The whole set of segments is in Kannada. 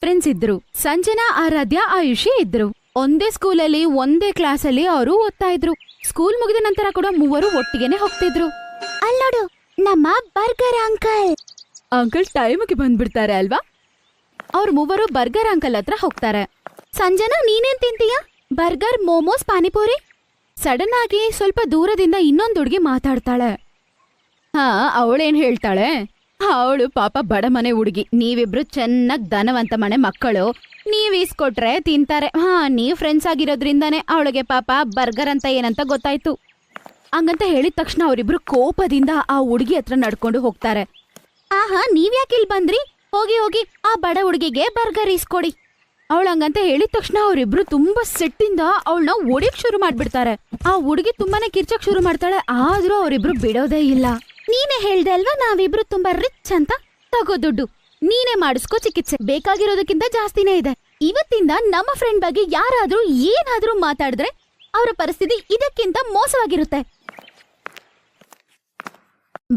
ಫ್ರೆಂಡ್ಸ್ ಇದ್ರು. ಸಂಜನಾ, ಆರಾಧ್ಯ, ಆಯುಷಿ ಇದ್ರು. ಒಂದೇ ಸ್ಕೂಲಲ್ಲಿ ಒಂದೇ ಕ್ಲಾಸಲ್ಲಿ ಅವರು ಓದ್ತಾ ಇದ್ರು. ಸ್ಕೂಲ್ ಮುಗಿದ ನಂತರ ಕೂಡ ಮೂವರು ಒಟ್ಟಿಗೆನೆ ಹೋಗ್ತಿದ್ರು. ಅಲ್ಲೋಡು, ನಮ್ಮ ಬರ್ಗರ್ ಅಂಕಲ್ ಟೈಮಿಗೆ ಬಂದ್ಬಿಡ್ತಾರೆ ಅಲ್ವಾ? ಅವ್ರ ಮೂವರು ಬರ್ಗರ್ ಅಂಕಲ್ ಹತ್ರ ಹೋಗ್ತಾರೆ. ಸಂಜನಾ, ನೀನೇನ್ ತಿಂತೀಯ? ಬರ್ಗರ್, ಮೋಮೋಸ್, ಪಾನಿಪುರಿ? ಸಡನ್ ಆಗಿ ಸ್ವಲ್ಪ ದೂರದಿಂದ ಇನ್ನೊಂದು ಹುಡುಗಿ ಮಾತಾಡ್ತಾಳೆ. ಹಾ, ಅವಳೇನ್ ಹೇಳ್ತಾಳೆ? ಅವಳು ಪಾಪ ಬಡ ಮನೆ ಹುಡುಗಿ. ನೀವಿಬ್ರು ಚೆನ್ನಾಗ್ ಧನವಂತ ಮನೆ ಮಕ್ಕಳು, ನೀವ್ ಈಸ್ಕೊಟ್ರೆ ತಿಂತಾರೆ. ನೀವ್ ಫ್ರೆಂಡ್ಸ್ ಆಗಿರೋದ್ರಿಂದಾನೇ ಅವಳಿಗೆ ಪಾಪ ಬರ್ಗರ್ ಅಂತ ಏನಂತ ಗೊತ್ತಾಯ್ತು. ಹಂಗಂತ ಹೇಳಿದ ತಕ್ಷಣ ಅವರಿಬ್ರು ಕೋಪದಿಂದ ಆ ಹುಡುಗಿ ಹತ್ರ ನಡ್ಕೊಂಡು ಹೋಗ್ತಾರೆ. ಆಹಾ, ನೀವ್ಯಾಕೆ ಇಲ್ಲಿ ಬಂದ್ರಿ? ಹೋಗಿ ಹೋಗಿ ಆ ಬಡ ಹುಡುಗಿಗೆ ಬರ್ಗರ್ ಈಸ್ಕೊಡಿ. ಅವಳು ಹಂಗಂತ ಹೇಳಿದ ತಕ್ಷಣ ಅವರಿಬ್ರು ತುಂಬಾ ಸಿಟ್ಟಿಂದ ಅವಳನ್ನ ಒಡಿಯಕ್ ಶುರು ಮಾಡ್ಬಿಡ್ತಾರೆ. ಆ ಹುಡುಗಿ ತುಂಬಾನೇ ಕಿರ್ಚಕ್ ಶುರು ಮಾಡ್ತಾಳೆ. ಆದ್ರೂ ಅವರಿಬ್ರು ಬಿಡೋದೇ ಇಲ್ಲ. ನೀನೇ ಹೇಳ್ದೆ ಅಲ್ವಾ ನಾವಿಬ್ರು ತುಂಬಾ ರಿಚ್ ಅಂತ? ತಗೋ ದುಡ್ಡು, ನೀನೇ ಮಾಡಿಸ್ಕೋ ಚಿಕಿತ್ಸೆ. ಬೇಕಾಗಿರೋದಕ್ಕಿಂತ ಜಾಸ್ತಿನೇ ಇದೆ. ಇವತ್ತಿಂದ ನಮ್ಮ ಫ್ರೆಂಡ್ ಬಗ್ಗೆ ಯಾರಾದ್ರೂ ಏನಾದ್ರೂ ಮಾತಾಡಿದ್ರೆ ಅವರ ಪರಿಸ್ಥಿತಿ ಇದಕ್ಕಿಂತ ಮೋಸವಾಗಿರುತ್ತೆ.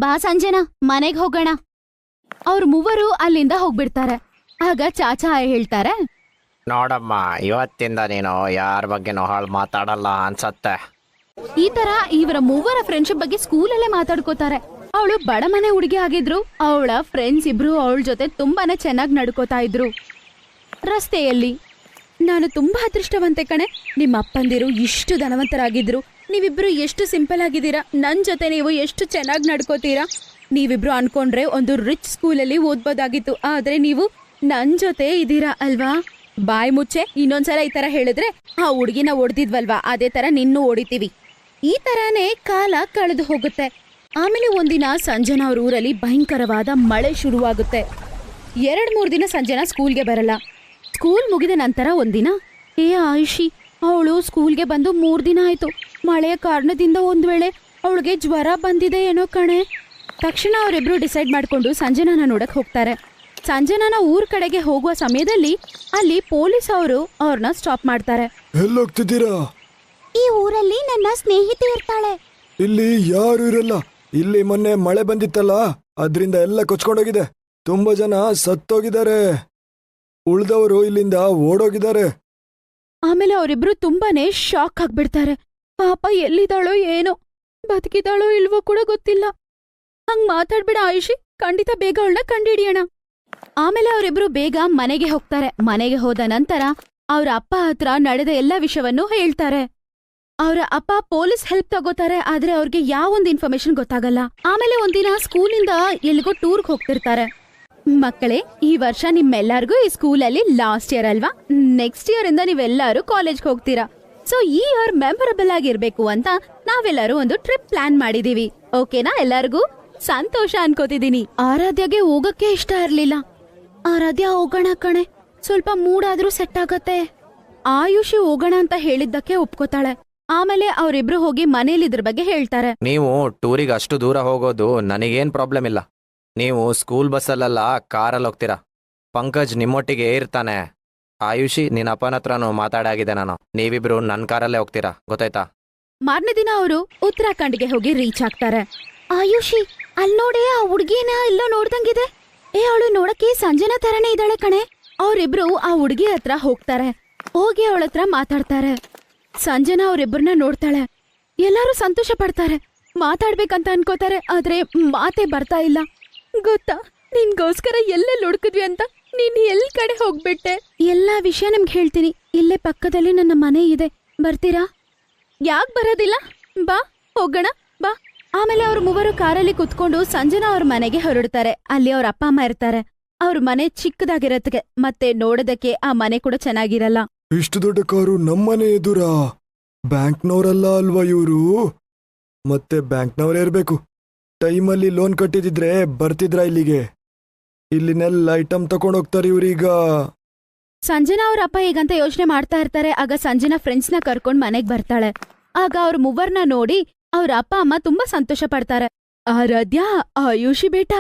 ಬಾ ಸಂಜನಾ, ಮನೆಗ್ ಹೋಗೋಣ. ಅವ್ರ ಮೂವರು ಅಲ್ಲಿಂದ ಹೋಗ್ಬಿಡ್ತಾರೆ. ಆಗ ಚಾಚಾ ಹೇಳ್ತಾರೆ, ನೋಡಮ್ಮ, ಇವತ್ತಿಂದ ನೀನು ಯಾರ ಬಗ್ಗೆನೂ ಹಾಳು ಮಾತಾಡಲ್ಲ ಅನ್ಸತ್ತೆ. ಈ ತರ ಇವರ ಮೂವರ ಫ್ರೆಂಡ್ಶಿಪ್ ಬಗ್ಗೆ ಸ್ಕೂಲಲ್ಲೇ ಮಾತಾಡ್ಕೋತಾರೆ. ಅವಳು ಬಡ ಮನೆ ಹುಡುಗಿ ಆಗಿದ್ರು. ಅವಳ ಫ್ರೆಂಡ್ಸ್ ಇಬ್ರು ಅವಳ ಜೊತೆ ತುಂಬಾನೇ ಚೆನ್ನಾಗಿ ನಡ್ಕೋತಾ ಇದ್ರು. ರಸ್ತೆಯಲ್ಲಿ, ನಾನು ತುಂಬಾ ಅದೃಷ್ಟವಂತೆ ಕಣೆ, ನಿಮ್ಮ ಅಪ್ಪಂದಿರು ಇಷ್ಟು ಧನವಂತರಾಗಿದ್ರು. ನೀವಿಬ್ರು ಎಷ್ಟು ಸಿಂಪಲ್ ಆಗಿದ್ದೀರಾ. ನನ್ ಜೊತೆ ನೀವು ಎಷ್ಟು ಚೆನ್ನಾಗಿ ನಡ್ಕೋತೀರಾ. ನೀವಿಬ್ರು ಅನ್ಕೊಂಡ್ರೆ ಒಂದು ರಿಚ್ ಸ್ಕೂಲಲ್ಲಿ ಓದ್ಬೋದಾಗಿತ್ತು, ಆದ್ರೆ ನೀವು ನನ್ ಜೊತೆ ಇದೀರಾ ಅಲ್ವಾ? ಬಾಯ್ ಮುಚ್ಚೆ. ಇನ್ನೊಂದ್ಸಲ ಈ ತರ ಹೇಳಿದ್ರೆ ಆ ಹುಡುಗಿನ ಹೊಡೆದಿದ್ವಲ್ವಾ, ಅದೇ ತರ ನಿನ್ನೂ ಹೊಡಿತೀವಿ. ಈ ತರಾನೇ ಕಾಲ ಕಳೆದು ಹೋಗುತ್ತೆ. ಆಮೇಲೆ ಒಂದಿನ ಸಂಜನಾ ಅವ್ರ ಊರಲ್ಲಿ ಭಯಂಕರವಾದ ಮಳೆ ಶುರುವಾಗುತ್ತೆ. 2-3 ದಿನ ಸಂಜನಾ ಸ್ಕೂಲ್ಗೆ ಬರಲ್ಲ. ಸ್ಕೂಲ್ ಮುಗಿದ ನಂತರ ಒಂದಿನ, ಆಯುಷಿ ಅವಳು ಸ್ಕೂಲ್ಗೆ ಬಂದು 3 ದಿನ ಆಯ್ತು. ಮಳೆಯ ಕಾರಣದಿಂದ ಒಂದ್ ವೇಳೆ ಅವಳಿಗೆ ಜ್ವರ ಬಂದಿದೆ ಏನೋ ಕಣೆ. ತಕ್ಷಣ ಅವರಿಬ್ರು ಡಿಸೈಡ್ ಮಾಡ್ಕೊಂಡು ಸಂಜನಾನ ನೋಡಕ್ ಹೋಗ್ತಾರೆ. ಸಂಜನಾನ ಊರ್ ಕಡೆಗೆ ಹೋಗುವ ಸಮಯದಲ್ಲಿ ಅಲ್ಲಿ ಪೊಲೀಸ್ ಅವರು ಅವ್ರನ್ನ ಸ್ಟಾಪ್ ಮಾಡ್ತಾರೆ. ಎಲ್ಲೋಗ್ತಿದ್ದೀರಾ? ಈ ಊರಲ್ಲಿ ನನ್ನ ಸ್ನೇಹಿತೆ ಇರ್ತಾಳೆ. ಇಲ್ಲಿ ಯಾರು ಇರಲ್ಲ. ಇಲ್ಲಿ ಮೊನ್ನೆ ಮಳೆ ಬಂದಿತ್ತಲ್ಲ, ಅದ್ರಿಂದ ಎಲ್ಲ ಕೊಚ್ಕೊಂಡೋಗಿದೆ. ತುಂಬಾ ಜನ ಸತ್ತೋಗಿದ್ದಾರೆ. ಉಳ್ದವರು ಇಲ್ಲಿಂದ ಓಡೋಗಿದ್ದಾರೆ. ಆಮೇಲೆ ಅವರಿಬ್ರು ತುಂಬಾನೇ ಶಾಕ್ ಆಗ್ಬಿಡ್ತಾರೆ. ಪಾಪ ಎಲ್ಲಿದ್ದಾಳೋ ಏನೋ, ಬದುಕಿದಾಳೋ ಇಲ್ವೋ ಕೂಡ ಗೊತ್ತಿಲ್ಲ. ಹಂಗ್ ಮಾತಾಡ್ಬೇಡ ಆಯುಷಿ, ಖಂಡಿತ ಬೇಗ ಅವಳನ್ನ ಕಂಡಿಡಿಯೋಣ. ಆಮೇಲೆ ಅವರಿಬ್ರು ಬೇಗ ಮನೆಗೆ ಹೋಗ್ತಾರೆ. ಮನೆಗೆ ಹೋದ ನಂತರ ಅವ್ರ ಅಪ್ಪ ಹತ್ರ ನಡೆದ ಎಲ್ಲ ವಿಷಯವನ್ನು ಹೇಳ್ತಾರೆ. ಅವರ ಅಪ್ಪ ಪೊಲೀಸ್ ಹೆಲ್ಪ್ ತಗೋತಾರೆ, ಆದ್ರೆ ಅವ್ರಿಗೆ ಯಾವೊಂದು ಇನ್ಫಾರ್ಮೇಶನ್ ಗೊತ್ತಾಗಲ್ಲ. ಆಮೇಲೆ ಒಂದಿನ ಸ್ಕೂಲಿಂದ ಎಲ್ಲಿಗೋ ಟೂರ್ಗ್ ಹೋಗ್ತಿರ್ತಾರೆ. ಮಕ್ಕಳೇ, ಈ ವರ್ಷ ನಿಮ್ಮೆಲ್ಲರಿಗೂ ಈ ಸ್ಕೂಲಲ್ಲಿ ಲಾಸ್ಟ್ ಇಯರ್ ಅಲ್ವಾ? ನೆಕ್ಸ್ಟ್ ಇಯರ್ ಇಂದ ನೀವೆಲ್ಲರೂ ಕಾಲೇಜ್ಗೆ ಹೋಗ್ತೀರಾ. ಸೊ ಈ ಇಯರ್ ಮೆಮೊರಬಲ್ ಆಗಿರ್ಬೇಕು ಅಂತ ನಾವೆಲ್ಲರೂ ಒಂದು ಟ್ರಿಪ್ ಪ್ಲಾನ್ ಮಾಡಿದೀವಿ. ಓಕೆನಾ? ಎಲ್ಲರಿಗೂ ಸಂತೋಷ ಅನ್ಕೋತಿದೀನಿ. ಆರಾಧ್ಯಗೆ ಹೋಗಕ್ಕೆ ಇಷ್ಟ ಇರ್ಲಿಲ್ಲ. ಆರಾಧ್ಯ, ಹೋಗೋಣ ಕಣೆ, ಸ್ವಲ್ಪ ಮೂಡಾದ್ರೂ ಸೆಟ್ ಆಗತ್ತೆ. ಆಯುಷಿ ಹೋಗೋಣ ಅಂತ ಹೇಳಿದ್ದಕ್ಕೆ ಒಪ್ಕೋತಾಳೆ. ಆಮೇಲೆ ಅವರಿಬ್ರು ಹೋಗಿ ಮನೇಲಿ ಇದ್ರ ಬಗ್ಗೆ ಹೇಳ್ತಾರೆ. ನೀವು ಟೂರಿಗೆ ಅಷ್ಟು ದೂರ ಹೋಗೋದು ನನಗೇನ್ ಪ್ರಾಬ್ಲಮ್ ಇಲ್ಲ. ನೀವು ಸ್ಕೂಲ್ ಬಸ್ಸಲ್ಲೆಲ್ಲ ಕಾರಲ್ಲಿ ಹೋಗ್ತೀರಾ. ಪಂಕಜ್ ನಿಮ್ಮೊಟ್ಟಿಗೆ ಇರ್ತಾನೆ. ಆಯುಷಿ, ನಿನ್ನ ಅಪ್ಪನ ಹತ್ರನೂ ಮಾತಾಡಾಗಿದೆ ನಾನು. ನೀವಿಬ್ರು ನನ್ನ ಕಾರಲ್ಲೇ ಹೋಗ್ತೀರಾ, ಗೊತ್ತಾಯ್ತಾ? ಮಾರನೇ ದಿನ ಅವರು ಉತ್ತರಾಖಂಡ್ಗೆ ಹೋಗಿ ರೀಚ್ ಆಗ್ತಾರೆ. ಆಯುಷಿ, ಅಲ್ಲಿ ನೋಡಿ, ಆ ಹುಡ್ಗಿನ ಎಲ್ಲೋ ನೋಡ್ದಂಗಿದೆ. ಅವಳು ನೋಡಕ್ಕೆ ಸಂಜನಾ ತರನೇ ಇದ್ದಾಳೆ ಕಣೆ. ಅವರಿಬ್ರು ಆ ಹುಡ್ಗಿ ಹತ್ರ ಹೋಗ್ತಾರೆ. ಹೋಗಿ ಅವಳ ಹತ್ರ ಮಾತಾಡ್ತಾರೆ. ಸಂಜನಾ ಅವರಿಬ್ಬರನ್ನ ನೋಡ್ತಾಳೆ. ಎಲ್ಲರೂ ಸಂತೋಷ ಪಡ್ತಾರೆ, ಮಾತಾಡ್ಬೇಕಂತ ಅನ್ಕೋತಾರೆ, ಆದ್ರೆ ಮಾತೇ ಬರ್ತಾ ಇಲ್ಲ. ಗೊತ್ತಾ, ನಿನ್ಗೋಸ್ಕರ ಎಲ್ಲೆಲ್ಲಿ ಹುಡುಕಿದ್ವಿ ಅಂತ ನೀನ್ ಎಲ್ ಕಡೆ ಹೋಗ್ಬಿಟ್ಟೆ. ಎಲ್ಲಾ ವಿಷಯ ನಿಮ್ಗೆ ಹೇಳ್ತೀನಿ. ಇಲ್ಲೇ ಪಕ್ಕದಲ್ಲಿ ನನ್ನ ಮನೆ ಇದೆ, ಬರ್ತೀರಾ? ಯಾಕೆ ಬರೋದಿಲ್ಲ? ಬಾ, ಹೋಗೋಣ ಬಾ. ಆಮೇಲೆ ಅವ್ರ ಮೂವರು ಕಾರಲ್ಲಿ ಕುತ್ಕೊಂಡು ಸಂಜನಾ ಅವ್ರ ಮನೆಗೆ ಹೊರಡ್ತಾರೆ. ಅಲ್ಲಿ ಅವ್ರ ಅಪ್ಪ ಅಮ್ಮ ಇರ್ತಾರೆ. ಅವ್ರ ಮನೆ ಚಿಕ್ಕದಾಗಿರತ್ತೆ, ಮತ್ತೆ ನೋಡೋದಕ್ಕೆ ಆ ಮನೆ ಕೂಡ ಚೆನ್ನಾಗಿರಲ್ಲ. ಇಷ್ಟು ದೊಡ್ಡ ಕಾರು ನಮ್ಮನೆ ಎದುರಾ? ಬ್ಯಾಂಕ್ನವರಲ್ಲ ಅಲ್ವಾ ಇವರು? ಮತ್ತೆ ಬ್ಯಾಂಕ್ನವರೇ ಇರ್ಬೇಕು. ಟೈಮಲ್ಲಿ ಲೋನ್ ಕಟ್ಟಿದಿದ್ರೆ ಬರ್ತಿದ್ರ ಇಲ್ಲಿಗೆ? ಇಲ್ಲಿನೆಲ್ಲ ಐಟಮ್ ತಕೊಂಡೋಗ್ತಾರೆ ಇವ್ರೀಗ. ಸಂಜನಾ ಅವ್ರ ಅಪ್ಪ ಹೇಗಂತ ಯೋಚನೆ ಮಾಡ್ತಾ ಇರ್ತಾರೆ. ಆಗ ಸಂಜನಾ ಫ್ರೆಂಡ್ಸ್ನ ಕರ್ಕೊಂಡ್ ಮನೆಗ್ ಬರ್ತಾಳೆ. ಆಗ ಅವ್ರ ಮೂವರ್ನ ನೋಡಿ ಅವ್ರ ಅಪ್ಪ ಅಮ್ಮ ತುಂಬಾ ಸಂತೋಷ ಪಡ್ತಾರೆ. ಆರಾಧ್ಯ, ಆಯುಷಿ ಬೇಟ,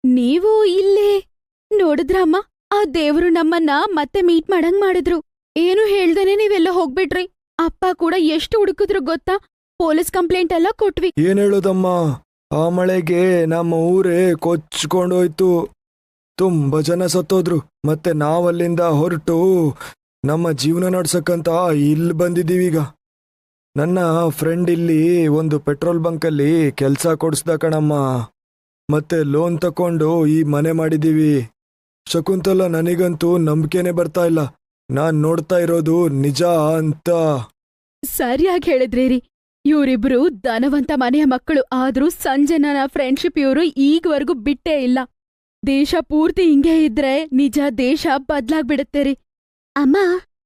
ನೀವು ಇಲ್ಲಿ ನೋಡಿದ್ರಮ್ಮ, ಆ ದೇವ್ರು ನಮ್ಮನ್ನ ಮತ್ತೆ ಮೀಟ್ ಮಾಡಂಗ್ ಮಾಡಿದ್ರು. ಏನು ಹೇಳ್ದೇನೆ ನೀವೆಲ್ಲ ಹೋಗ್ಬಿಟ್ರಿ. ಅಪ್ಪ ಕೂಡ ಎಷ್ಟು ಹುಡುಕಿದ್ರು ಗೊತ್ತಾ? ಪೊಲೀಸ್ ಕಂಪ್ಲೇಂಟ್ ಎಲ್ಲ ಕೊಟ್ವಿ. ಏನ್ ಹೇಳೋದಮ್ಮ, ಆ ಮಳೆಗೆ ನಮ್ಮ ಊರೇ ಕೊಚ್ಕೊಂಡೋಯ್ತು. ತುಂಬಾ ಜನ ಸತ್ತೋದ್ರು. ಮತ್ತೆ ನಾವಲ್ಲಿಂದ ಹೊರಟು ನಮ್ಮ ಜೀವನ ನಡ್ಸಕ್ಕಂತ ಇಲ್ಲಿ ಬಂದಿದ್ದೀವೀಗ. ನನ್ನ ಫ್ರೆಂಡ್ ಇಲ್ಲಿ ಒಂದು ಪೆಟ್ರೋಲ್ ಬಂಕಲ್ಲಿ ಕೆಲಸ ಕೊಡಿಸ್ದ ಕಣಮ್ಮ. ಮತ್ತೆ ಲೋನ್ ತಕೊಂಡು ಈ ಮನೆ ಮಾಡಿದೀವಿ. ಶಕುಂತಲ, ನನಗಂತೂ ನಂಬಿಕೆನೆ ಬರ್ತಾ ಇಲ್ಲ. ನಾನ್ ನೋಡ್ತಾ ಇರೋದು ನಿಜ ಅಂತ. ಸರಿಯಾಗಿ ಹೇಳಿದ್ರಿ ರೀ. ಇವ್ರಿಬ್ರು ಧನವಂತ ಮನೆಯ ಮಕ್ಕಳು, ಆದ್ರೂ ಸಂಜನನ ಫ್ರೆಂಡ್ಶಿಪ್ ಇವ್ರು ಈಗವರೆಗೂ ಬಿಟ್ಟೇ ಇಲ್ಲ. ದೇಶ ಪೂರ್ತಿ ಹಿಂಗೆ ಇದ್ರೆ ನಿಜ ದೇಶ ಬದ್ಲಾಗ್ಬಿಡುತ್ತೆ ರೀ. ಅಮ್ಮ,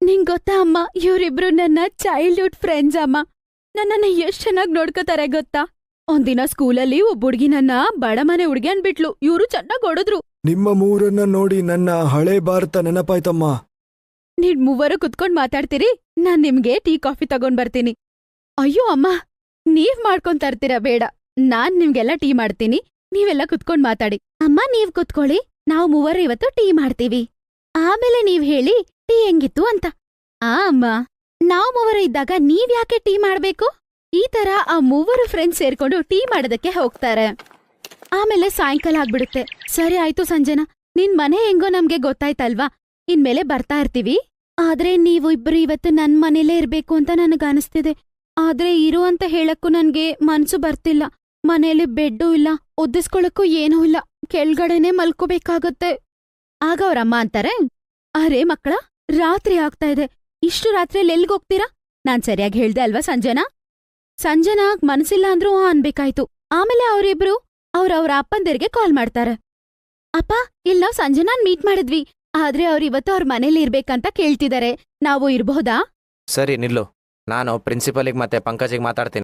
ನಿಂಗ್ ಗೊತ್ತಾ ಅಮ್ಮ, ಇವ್ರಿಬ್ರು ನನ್ನ ಚೈಲ್ಡ್ಹುಡ್ ಫ್ರೆಂಡ್ಸ್ ಅಮ್ಮ. ನನ್ನನ್ನ ಎಷ್ಟ್ ಚೆನ್ನಾಗ್ ನೋಡ್ಕೋತಾರೆ ಗೊತ್ತಾ. ಒಂದಿನ ಸ್ಕೂಲಲ್ಲಿ ಒಬ್ಬ ಹುಡ್ಗಿ ನನ್ನ ಬಡ ಮನೆ ಹುಡ್ಗಿ ಅನ್ಬಿಟ್ಲು. ಇವ್ರು ಚೆನ್ನಾಗ್ ಹೊಡೆದ್ರು. ನಿಮ್ಮ ಮೂರನ್ನ ನೋಡಿ ನನ್ನ ಹಳೆ ಭಾರತ ನೆನಪಾಯ್ತಮ್ಮ. ನೀವ್ ಮೂವರು ಕುತ್ಕೊಂಡ್ ಮಾತಾಡ್ತೀರಿ, ನಾನ್ ನಿಮ್ಗೆ ಟೀ ಕಾಫಿ ತಗೊಂಡ್ ಬರ್ತೀನಿ. ಅಯ್ಯೋ ಅಮ್ಮ, ನೀವ್ ಮಾಡ್ಕೊಂಡ್ ತರ್ತೀರಾ ಬೇಡ, ನಾನ್ ನಿಮ್ಗೆಲ್ಲ ಟೀ ಮಾಡ್ತೀನಿ. ನೀವೆಲ್ಲ ಕುತ್ಕೊಂಡ್ ಮಾತಾಡಿ. ಅಮ್ಮ, ನೀವ್ ಕುತ್ಕೊಳ್ಳಿ, ನಾವ್ ಮೂವರು ಇವತ್ತು ಟೀ ಮಾಡ್ತೀವಿ. ಆಮೇಲೆ ನೀವ್ ಹೇಳಿ ಟೀ ಹೆಂಗಿತ್ತು ಅಂತ. ಅಮ್ಮ, ನಾವ್ ಮೂವರು ಇದ್ದಾಗ ನೀವ್ ಯಾಕೆ ಟೀ ಮಾಡ್ಬೇಕು? ಈ ತರ ಆ ಮೂವರು ಫ್ರೆಂಡ್ಸ್ ಸೇರ್ಕೊಂಡು ಟೀ ಮಾಡೋದಕ್ಕೆ ಹೋಗ್ತಾರೆ. ಆಮೇಲೆ ಸಾಯಂಕಾಲ ಆಗ್ಬಿಡುತ್ತೆ. ಸರಿ ಆಯ್ತು ಸಂಜನಾ, ನಿನ್ ಮನೆ ಹೆಂಗೋ ನಮ್ಗೆ ಗೊತ್ತಾಯ್ತಲ್ವಾ, ಇನ್ಮೇಲೆ ಬರ್ತಾ ಇರ್ತೀವಿ. ಆದ್ರೆ ನೀವು ಇಬ್ರು ಇವತ್ತು ನನ್ ಮನೇಲೇ ಇರ್ಬೇಕು ಅಂತ ನನಗನ್ನಿಸ್ತಿದೆ. ಆದ್ರೆ ಇರು ಅಂತ ಹೇಳಕ್ಕೂ ನನ್ಗೆ ಮನ್ಸು ಬರ್ತಿಲ್ಲ. ಮನೇಲಿ ಬೆಡ್ಡೂ ಇಲ್ಲ, ಒದ್ದಿಸ್ಕೊಳಕ್ಕೂ ಏನೂ ಇಲ್ಲ, ಕೆಳ್ಗಡೆನೆ ಮಲ್ಕೋಬೇಕಾಗತ್ತೆ. ಆಗ ಅವ್ರಮ್ಮ ಅಂತಾರೆ, ಅರೇ ಮಕ್ಕಳ, ರಾತ್ರಿ ಆಗ್ತಾ ಇದೆ, ಇಷ್ಟು ರಾತ್ರಿಯಲ್ಲಿ ಎಲ್ಗೋಗ್ತೀರಾ? ನಾನ್ ಸರಿಯಾಗಿ ಹೇಳ್ದೆ ಅಲ್ವಾ ಸಂಜನಾ? ಸಂಜನಾ ಮನ್ಸಿಲ್ಲ ಅಂದ್ರೂ ಅನ್ಬೇಕಾಯ್ತು. ಆಮೇಲೆ ಅವರಿಬ್ರು ಅವ್ರವ್ರ ಅಪ್ಪಂದಿರ್ಗೆ ಕಾಲ್ ಮಾಡ್ತಾರೆ. ಅಪ್ಪ, ಇಲ್ಲಿ ನಾವ್ ಸಂಜನಾನ್ ಮೀಟ್ ಮಾಡಿದ್ವಿ, ಆದ್ರೆ ಅವ್ರಿವತ್ತು ಅವ್ರ ಮನೇಲಿ ಇರ್ಬೇಕಂತ ಕೇಳ್ತಿದಾರೆ. ನಾವು ಇರ್ಬಹುದಾ? ಸರಿ ನಿಲ್ಲು, ನಾನು ಪ್ರಿನ್ಸಿಪಲಿಗೆ ಮತ್ತೆ ಪಂಕಜಿಗೆ ಮಾತಾಡ್ತೀನಿ.